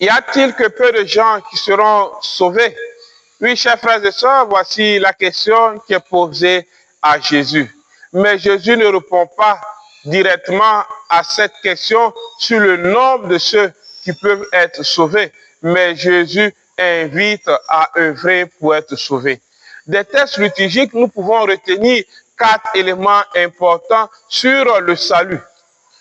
Y a-t-il que peu de gens qui seront sauvés? Oui, chers frères et sœurs, voici la question qui est posée à Jésus. Mais Jésus ne répond pas directement à cette question sur le nombre de ceux qui peuvent être sauvés. Mais Jésus invite à œuvrer pour être sauvés. Des textes liturgiques, nous pouvons retenir 4 éléments importants sur le salut.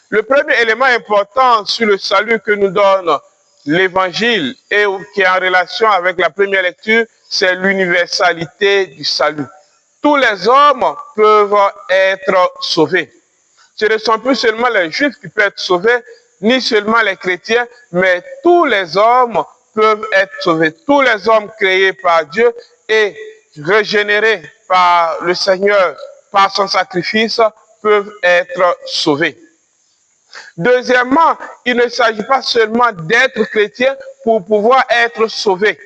Le premier élément important sur le salut que nous donne l'Évangile et qui est en relation avec la première lecture, c'est l'universalité du salut. Tous les hommes peuvent être sauvés. Ce ne sont plus seulement les Juifs qui peuvent être sauvés, ni seulement les chrétiens, mais tous les hommes peuvent être sauvés. Tous les hommes créés par Dieu et régénérés par le Seigneur, par son sacrifice, peuvent être sauvés. Deuxièmement, il ne s'agit pas seulement d'être chrétien pour pouvoir être sauvé.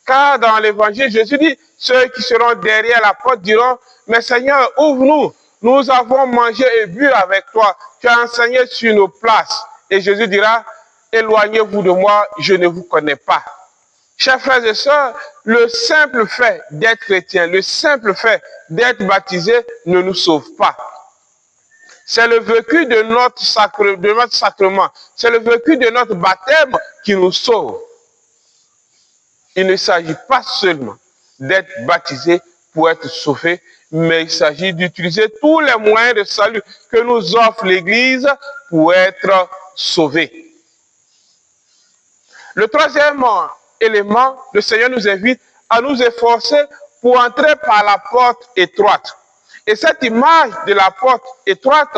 Car dans l'évangile, Jésus dit, ceux qui seront derrière la porte diront, mais Seigneur, ouvre-nous, nous avons mangé et bu avec toi, tu as enseigné sur nos places. Et Jésus dira, éloignez-vous de moi, je ne vous connais pas. Chers frères et sœurs, le simple fait d'être chrétien, le simple fait d'être baptisé ne nous sauve pas. C'est le vécu de notre sacrement, c'est le vécu de notre baptême qui nous sauve. Il ne s'agit pas seulement d'être baptisé pour être sauvé, mais il s'agit d'utiliser tous les moyens de salut que nous offre l'Église pour être sauvé. Le troisième élément, le Seigneur nous invite à nous efforcer pour entrer par la porte étroite. Et cette image de la porte étroite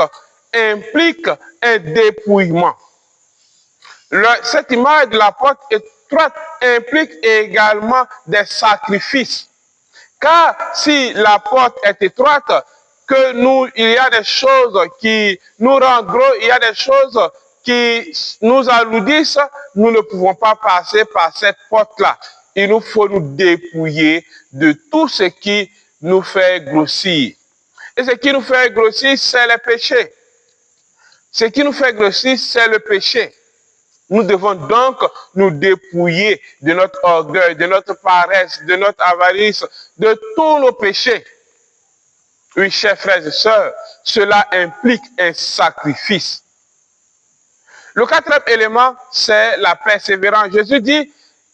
implique un dépouillement. Cette image de la porte étroite implique également des sacrifices. Car si la porte est étroite, il y a des choses qui nous rendent gros, il y a des choses qui nous alourdissent, nous ne pouvons pas passer par cette porte-là. Il nous faut nous dépouiller de tout ce qui nous fait grossir. Et ce qui nous fait grossir, c'est le péché. Ce qui nous fait grossir, c'est le péché. Nous devons donc nous dépouiller de notre orgueil, de notre paresse, de notre avarice, de tous nos péchés. Oui, chers frères et sœurs, cela implique un sacrifice. Le quatrième élément, c'est la persévérance. Jésus dit,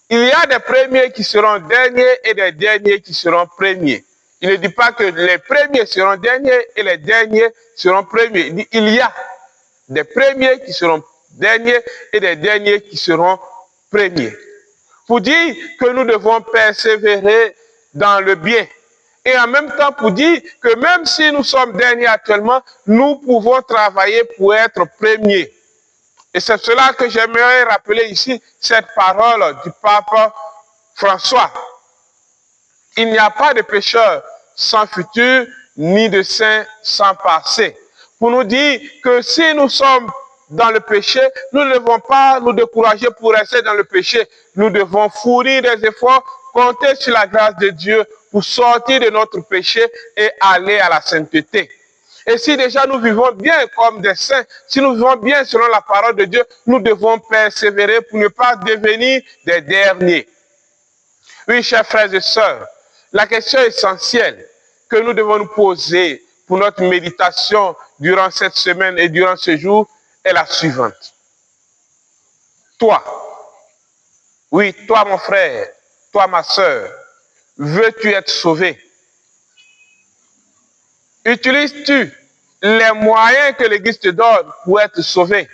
il y a des premiers qui seront derniers et des derniers qui seront premiers. Il ne dit pas que les premiers seront derniers et les derniers seront premiers. Il dit, il y a des premiers qui seront derniers et des derniers qui seront premiers. Pour dire que nous devons persévérer dans le bien. Et en même temps pour dire que même si nous sommes derniers actuellement, nous pouvons travailler pour être premiers. Et c'est cela que j'aimerais rappeler ici, cette parole du pape François. Il n'y a pas de pécheur sans futur, ni de saint sans passé. Pour nous dire que si nous sommes dans le péché, nous ne devons pas nous décourager pour rester dans le péché. Nous devons fournir des efforts, compter sur la grâce de Dieu pour sortir de notre péché et aller à la sainteté. Et si déjà nous vivons bien comme des saints, si nous vivons bien selon la parole de Dieu, nous devons persévérer pour ne pas devenir des derniers. Oui, chers frères et sœurs, la question essentielle que nous devons nous poser pour notre méditation durant cette semaine et durant ce jour est la suivante. Toi, oui, toi mon frère, toi ma sœur, veux-tu être sauvé? Utilises-tu les moyens que l'Église te donne pour être sauvé?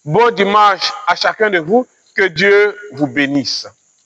Bon dimanche à chacun de vous, que Dieu vous bénisse.